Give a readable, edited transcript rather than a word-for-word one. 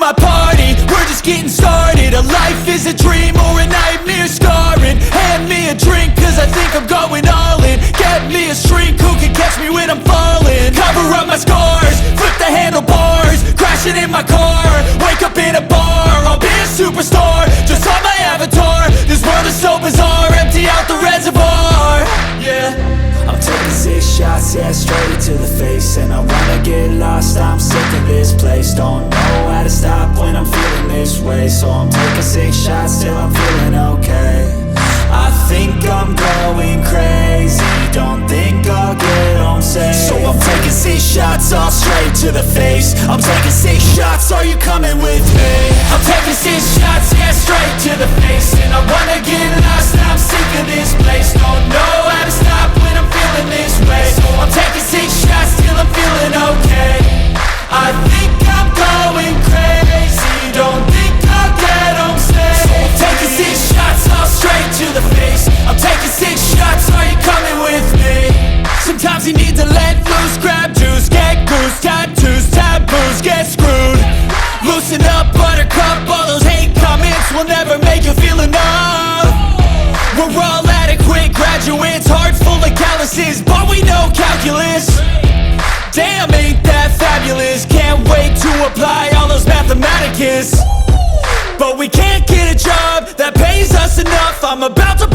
my party, we're just getting started. A life is a dream or a nightmare scarring. Hand me a drink cause I think I'm going all in. Get me a shrink who can catch me when I'm falling. Cover up my scars, flip the handlebars, crashing in my car, wake up in a bar. I'll be a superstar, just on my avatar. This world is so bizarre, empty out the reservoir. Yeah, I'm taking 6 shots, yeah, straight to the face. And I wanna get lost, I'm sick of this place. Don't know how to stop when I'm feeling this way. So I'm taking 6 shots till I'm feeling okay. I think I'm going crazy, don't think I'll get home safe. So I'm taking 6 shots, all straight to the face. I'm taking 6 shots, are you coming with me? I'm taking 6 shots, yeah, straight to the face. And I wanna get lost, I'm sick of this place. Don't know how to stop when I'm feeling this way. So I'm taking 6 shots till I'm feeling okay. I think I'm going crazy, don't think I'll get home safe. So I'm taking 6 shots, all straight to the face. I'm taking 6 shots, are you coming with me? sometimes you need to let loose, grab juice, get goose, tattoos, taboos, get screwed. Loosen up, buttercup, all those hate comments will never make you feel enough. We're all adequate graduates, hearts full of calluses, but we know calculus. Damn, ain't that fabulous? Can't wait to apply all those mathematicus. But we can't get a job that pays us enough. I'm about to